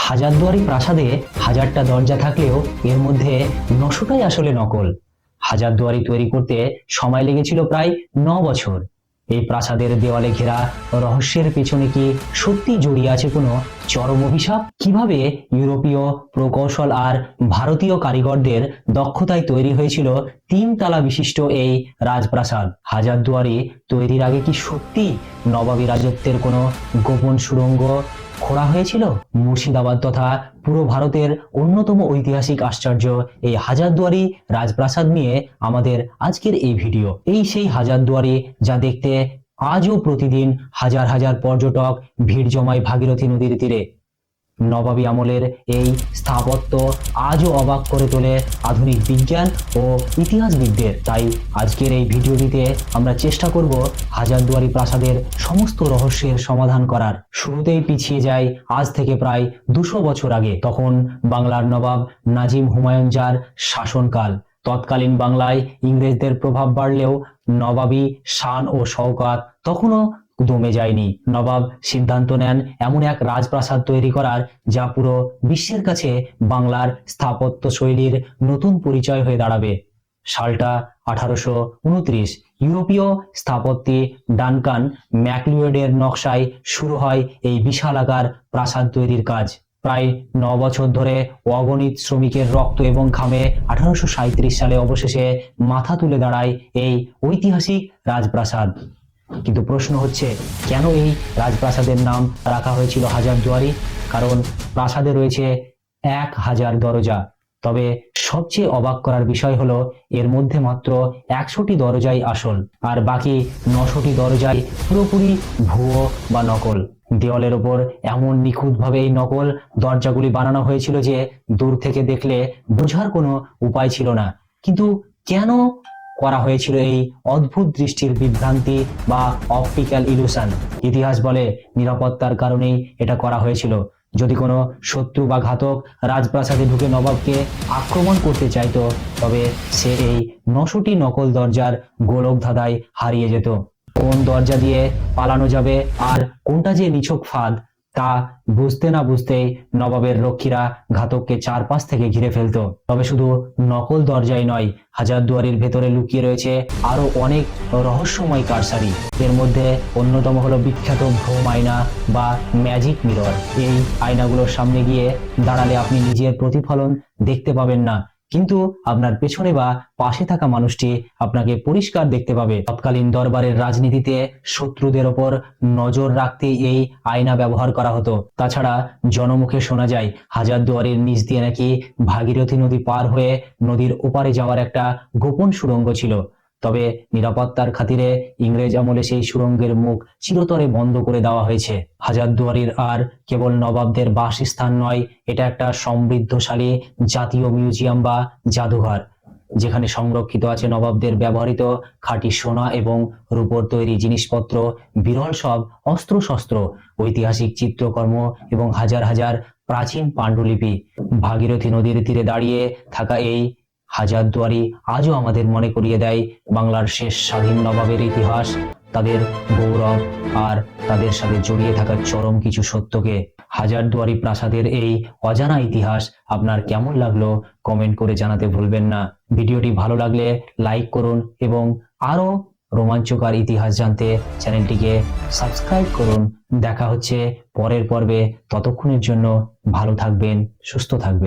হাজারদুয়ারি প্রাসাদে হাজারটা দরজা থাকলেও এর মধ্যে 900টাই আসলে নকল। হাজারদুয়ারি তৈরি করতে সময় লেগেছিল প্রায় 9 বছর। এই প্রাসাদের দেওয়ালে ঘেরা রহস্যের পেছনে কি সত্যি জড়িয়ে আছে কোনো চরম অভিশাপ? কিভাবে ইউরোপীয় প্রকৌশল আর ভারতীয় কারিগরদের দক্ষতায় তৈরি হয়েছিল 3 তলা বিশিষ্ট এই রাজপ্রাসাদ? হাজারদুয়ারি তৈরির আগে কি সত্যি নবাবী রাজত্বের কোনো গোপন সুড়ঙ্গ খোঁড়া হয়েছিল? মুর্শিদাবাদ তথা পুরো ভারতের অন্যতম ঐতিহাসিক আশ্চর্য এই হাজারদুয়ারি রাজপ্রাসাদ নিয়ে আমাদের আজকের এই ভিডিও। এই সেই হাজারদুয়ারি যা দেখতে আজও প্রতিদিন হাজার হাজার পর্যটক ভিড় জমায় ভাগীরথী নদীর তীরে। নবাবী আমলের এই স্থাপত্য আজও অবাক করে তোলে আধুনিক বিজ্ঞান ও ইতিহাসবিদদের। তাই আজকের এই ভিডিওটিতে আমরা চেষ্টা করব হাজারদুয়ারি প্রাসাদের সমস্ত রহস্যের সমাধান করার। শুরুতেই পিছিয়ে যায় আজ থেকে প্রায় 200 বছর আগে। তখন বাংলার নবাব নাজিম হুমায়ুন যার শাসনকাল। তৎকালীন বাংলায় ইংরেজদের প্রভাব বাড়লেও নবাবী শান ও শওকত তখনও দমে যায়নি। নবাব সিদ্ধান্ত নেন এমন এক রাজপ্রাসাদ তৈরি করার যা পুরো বিশ্বের কাছে বাংলার স্থাপত্য শৈলীর নতুন পরিচয় হয়ে দাঁড়াবে। সালটা 1829। ইউরোপীয় স্থাপত্যি ডানকান ম্যাকলিওডের নকশায় শুরু হয় এই বিশালাকার প্রাসাদ তৈরির কাজ। প্রায় 9 বছর ধরে অগণিত শ্রমিকের রক্ত এবং ঘামে 1837 সালে অবশেষে মাথা তুলে দাঁড়ায় এই ঐতিহাসিক রাজপ্রাসাদ। কিন্তু প্রশ্ন হচ্ছে, কেন এই রাজপ্রাসাদের নাম রাখা হয়েছিল হাজারদুয়ারি? কারণ প্রাসাদে রয়েছে 1000 দরজা। তবে সবচেয়ে অবাক করার বিষয় হলো এর মধ্যে মাত্র 100টি দরজাই আসল, আর বাকি 900টি দরজাই পুরোপুরি ভুয়ো বা নকল। দেওয়ালের ওপর এমন নিখুঁতভাবে এই নকল দরজাগুলি বানানো হয়েছিল যে দূর থেকে দেখলে বোঝার কোনো উপায় ছিল না। কিন্তু কেন করা হয়েছিল এই অদ্ভুত দৃষ্টির বিভ্রান্তি বা অপটিক্যাল ইলুশন? ইতিহাস বলে নিরাপত্তার কারণেই এটা করা হয়েছিল। যদি কোনো শত্রু বা ঘাতক রাজপ্রাসাদে ঢুকে নবাবকে আক্রমণ করতে চাইতো, তবে সে এই 900টি নকল দরজার গোলক ধাঁধায় হারিয়ে যেত। কোন দরজা দিয়ে পালানো যাবে আর কোনটা যে নিছক ফাঁদ, তা বুঝতে না বুঝতেই নবাবের রক্ষীরা ঘাতককে চারপাশ থেকে ঘিরে ফেলতো। তবে শুধু নকল দরজাই নয়, হাজারদুয়ারির ভেতরে লুকিয়ে রয়েছে আরো অনেক রহস্যময় কারসারি। এর মধ্যে অন্যতম হলো বিখ্যাত ভ্রম আয়না বা ম্যাজিক মিরর। এই আয়নাগুলোর সামনে গিয়ে দাঁড়ালে আপনি নিজের প্রতিফলন দেখতে পাবেন না, কিন্তু আপনার পেছনে বা পাশে থাকা মানুষটি আপনাকে পরিষ্কার দেখতে পাবে। তৎকালীন দরবারের রাজনীতিতে শত্রুদের ওপর নজর রাখতে এই আয়না ব্যবহার করা হতো। তাছাড়া জনমুখে শোনা যায় হাজারদুয়ারির নিচ দিয়ে নাকি ভাগীরথী নদী পার হয়ে নদীর ওপারে যাওয়ার একটা গোপন সুড়ঙ্গ ছিল। তবে নিরাপত্তার খাতিরে ইংরেজ আমলে সেই সুড়ঙ্গের মুখ চিরতরে বন্ধ করে দেওয়া হয়েছে। হাজারদুয়ারির আর কেবল নবাবদের বাসস্থান নয়, এটা একটা সমৃদ্ধশালী জাতীয় মিউজিয়াম বা জাদুঘর, যেখানে সংরক্ষিত আছে নবাবদের ব্যবহৃত খাঁটি সোনা এবং রূপোর তৈরি জিনিসপত্র, বিরল সব অস্ত্রশস্ত্র, ঐতিহাসিক চিত্রকর্ম এবং হাজার হাজার প্রাচীন পাণ্ডুলিপি। ভাগীরথী নদীর তীরে দাঁড়িয়ে থাকা এই হাজারদুয়ারি আজও আমাদের মনে করিয়ে দেয় বাংলার শেষ স্বাধীন নবাবের ইতিহাস, তাদের গৌরব আর তাদের সাথে জড়িয়ে থাকা চরম কিছু সত্যকে। হাজারদুয়ারি প্রাসাদের এই অজানা ইতিহাস আপনার কেমন লাগলো কমেন্ট করে জানাতে ভুলবেন না। ভিডিওটি ভালো লাগলে লাইক করুন এবং আরো রোমাঞ্চকর ইতিহাস জানতে চ্যানেলটিকে সাবস্ক্রাইব করুন। দেখা হচ্ছে পরের পর্বে। ততক্ষণের জন্য ভালো থাকবেন, সুস্থ থাকবেন।